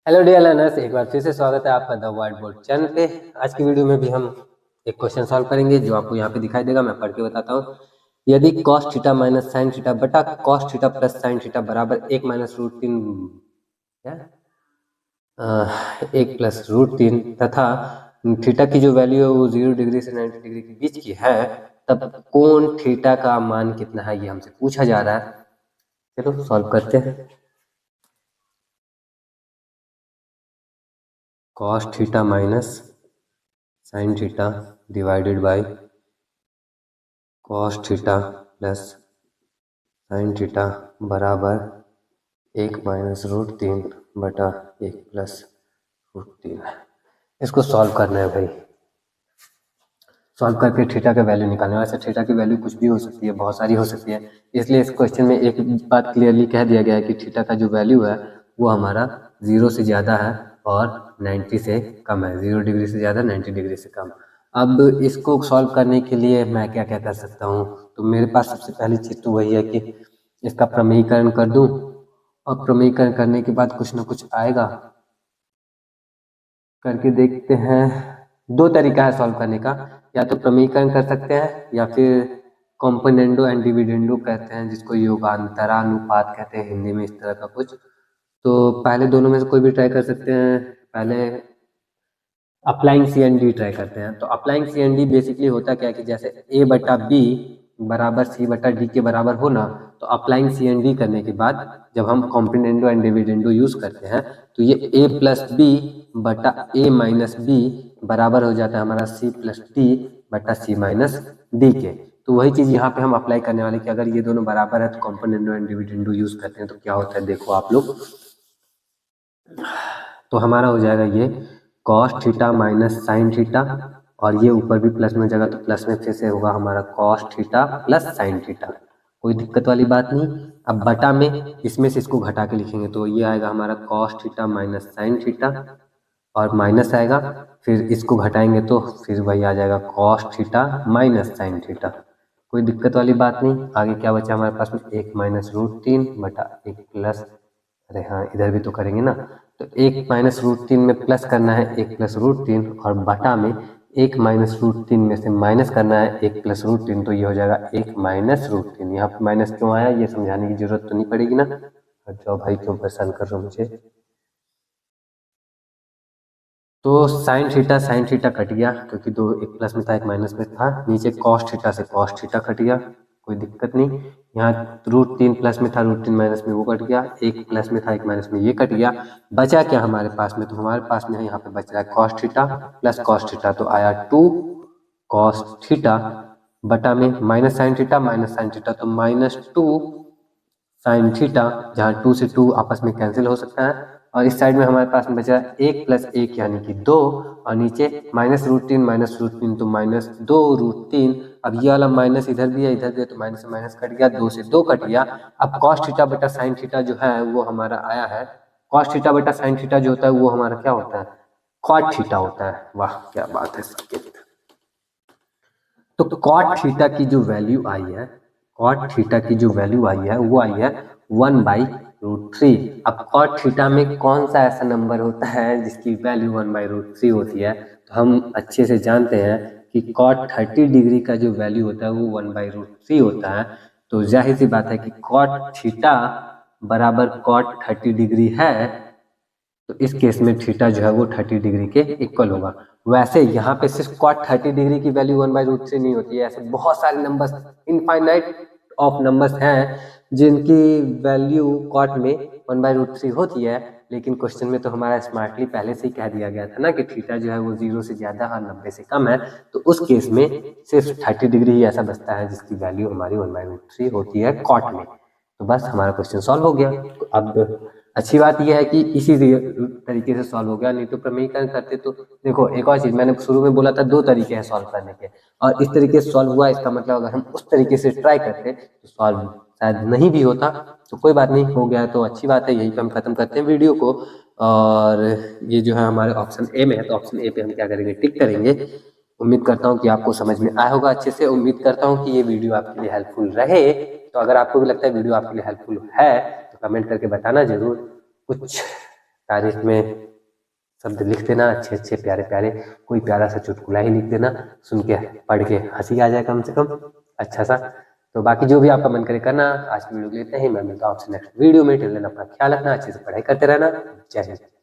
Hello dear learners, एक बार फिर से स्वागत है आपका द व्हाइट बोर्ड चैनल पे। आज की वीडियो में भी हम एक क्वेश्चन सॉल्व करेंगे जो आपको यहाँ पे दिखाई देगा। मैं पढ़ के बताता हूँ। यदि cos theta minus sine theta बटा cos theta plus sine theta बराबर 1 प्लस रूट तीन तथा थीटा की जो वैल्यू है वो 0 डिग्री से 90 डिग्री के बीच की है, तब कोण थीटा का मान कितना है ये हमसे पूछा जा रहा है। चलो सॉल्व करते हैं। Cos theta minus sine theta divided by cos theta plus sine theta बराबर 1 माइनस रूट तीन बटा 1 प्लस रूट तीन। इसको सॉल्व करना है भाई। सॉल्व करके थीटा का वैल्यू निकालना है। वैसे थीटा की वैल्यू कुछ भी हो सकती है, बहुत सारी हो सकती है, इसलिए इस क्वेश्चन में एक बात क्लियरली कह दिया गया है कि थीटा का जो वैल्यू है वो हमारा 0 से ज़्यादा है और 90 से कम है। 0 डिग्री से ज़्यादा, 90 डिग्री से कम। अब इसको सॉल्व करने के लिए मैं क्या क्या कर सकता हूँ, तो मेरे पास सबसे पहली चीज़ तो वही है कि इसका प्रमेयीकरण कर दूँ, और प्रमेयीकरण करने के बाद कुछ ना कुछ आएगा। करके देखते हैं। दो तरीका है सॉल्व करने का, या तो प्रमेयीकरण कर सकते हैं या फिर कॉम्पोनेंडो एंड डिविडेंडो कहते हैं, जिसको योगांतरानुपात कहते हैं हिंदी में, इस तरह का कुछ। तो पहले दोनों में से कोई भी ट्राई कर सकते हैं। पहले applying C N D try करते हैं। तो applying C N D basically होता क्या है कि जैसे ए बटा बी बराबर सी बटा डी के बराबर होना, तो अप्लाइंग सी एन डी करने के बाद जब हम कॉम्पोनेंडो एंड डिविडेंडो यूज करते हैं तो ये ए प्लस बी बटा ए माइनस बी बराबर हो जाता है हमारा सी प्लस डी बटा सी माइनस डी के। तो वही चीज़ यहाँ पे हम अप्लाई करने वाले कि अगर ये दोनों बराबर है तो कॉम्पोनेंडो एंड डिविडेंडो यूज करते हैं तो क्या होता है, देखो आप लोग। तो हमारा हो जाएगा ये cos theta minus sine theta, और ये ऊपर भी प्लस में हो जाएगा तो प्लस में फिर से होगा हमारा cos theta plus sine theta. कोई दिक्कत वाली बात नहीं। अब बटा में इसमें से इसको घटा के लिखेंगे तो ये आएगा हमारा cos theta minus sine theta, और माइनस आएगा, फिर इसको घटाएंगे तो फिर वही आ जाएगा cos theta minus sine theta. कोई दिक्कत वाली बात नहीं। आगे क्या बचा हमारे पास में, 1 माइनस रूट तीन बटा 1 प्लस, अरे हाँ इधर भी तो करेंगे ना, तो 1 माइनस रूट तीन में प्लस करना है 1 प्लस रूट तीन, और बटा में 1 माइनस रूट तीन में से माइनस करना है 1 प्लस रूट तीन, तो ये हो जाएगा 1 माइनस रूट तीन। यहाँ पर माइनस क्यों आया ये समझाने की जरूरत तो नहीं पड़ेगी ना। अच्छा भाई क्यों परेशान कर रहे हो मुझे। तो साइन थीटा कट गया क्योंकि दो, एक प्लस में था एक माइनस में था। नीचे कॉस थीटा से कॉस थीटा कट गया, कोई दिक्कत नहीं। यहाँ रूट तीन प्लस में था, रूट तीन माइनस में वो कट गया। एक प्लस में था एक माइनस में ये कट गया। बचा क्या हमारे पास में, तो हमारे पास में यहाँ पे बच रहा है cos theta plus cos theta, तो आया 2 कॉस थीटा बटा में माइनस साइन थीटा तो -2 साइन थीटा, जहाँ 2 से 2 आपस में कैंसिल हो सकता है। और इस साइड में हमारे पास में बचा 1 प्लस 1 यानी कि 2, और नीचे माइनस रूट तीन तो -2 रूट तीन। अब ये वाला माइनस इधर भी है इधर भी है, तो माइनस से माइनस कट गया, 2 से 2 कट गया। अब कॉस थीटा बटा साइन थीटा जो है वो हमारा आया है, कॉस थीटा बटा साइन थीटा जो होता है वो हमारा क्या होता है, कॉट थीटा होता है। वाह क्या बात है सबके। तो कॉट थीटा की जो वैल्यू आई है, कॉट थीटा की जो वैल्यू आई है वो आई है 1/√3। अब कॉट थीटा में कौन सा ऐसा नंबर होता है जिसकी वैल्यू 1/√3 होती है, तो हम अच्छे से जानते हैं कि कॉट 30 डिग्री का जो वैल्यू होता है वो 1/√3 होता है। तो जाहिर सी बात है कि कॉट थीटा बराबर कॉट 30 डिग्री है, तो इस केस में थीटा जो है वो 30 डिग्री के इक्वल होगा। वैसे यहाँ पे सिर्फ कॉट 30 डिग्री की वैल्यू 1/√3 नहीं होती है, ऐसे बहुत सारे नंबर्स, इनफाइनाइट ऑफ नंबर्स हैं जिनकी वैल्यू कॉट में 1/√3 होती है। लेकिन क्वेश्चन में तो हमारा स्मार्टली पहले से ही कह दिया गया था ना कि थीटा जो है वो 0 से ज़्यादा और 90 से कम है, तो उस केस में सिर्फ 30 डिग्री ही ऐसा बचता है जिसकी वैल्यू हमारी 1/√3 होती है कॉट में। तो बस हमारा क्वेश्चन सॉल्व हो गया। तो अब अच्छी बात यह है कि इसी तरीके से सॉल्व हो गया, नहीं तो प्रमेयीकरण करते तो देखो एक और चीज़ मैंने शुरू में बोला था, दो तरीके हैं सॉल्व करने के, और इस तरीके से सॉल्व हुआ, इसका मतलब अगर हम उस तरीके से ट्राई करते तो सॉल्व शायद नहीं भी होता। तो कोई बात नहीं, हो गया तो अच्छी बात है। यहीं पे हम खत्म करते हैं वीडियो को। और ये जो है हमारे ऑप्शन ए में है, तो ऑप्शन ए पे हम क्या करेंगे, टिक करेंगे। उम्मीद करता हूँ कि आपको समझ में आया होगा अच्छे से। उम्मीद करता हूँ कि ये वीडियो आपके लिए हेल्पफुल रहे। तो अगर आपको भी लगता है वीडियो आपके लिए हेल्पफुल है तो कमेंट करके बताना जरूर। कुछ तारीफ में शब्द लिख देना, अच्छे अच्छे प्यारे प्यारे, कोई प्यारा सा चुटकुला ही लिख देना, सुन के पढ़ के हंसी आ जाए कम से कम अच्छा सा। तो बाकी जो भी आपका मन करे करना। आज की वीडियो के लिए इतना ही, मैं मिलता हूँ आपसे नेक्स्ट वीडियो में। टिल देन अपना ख्याल रखना, अच्छे से पढ़ाई करते रहना। जय हिंद।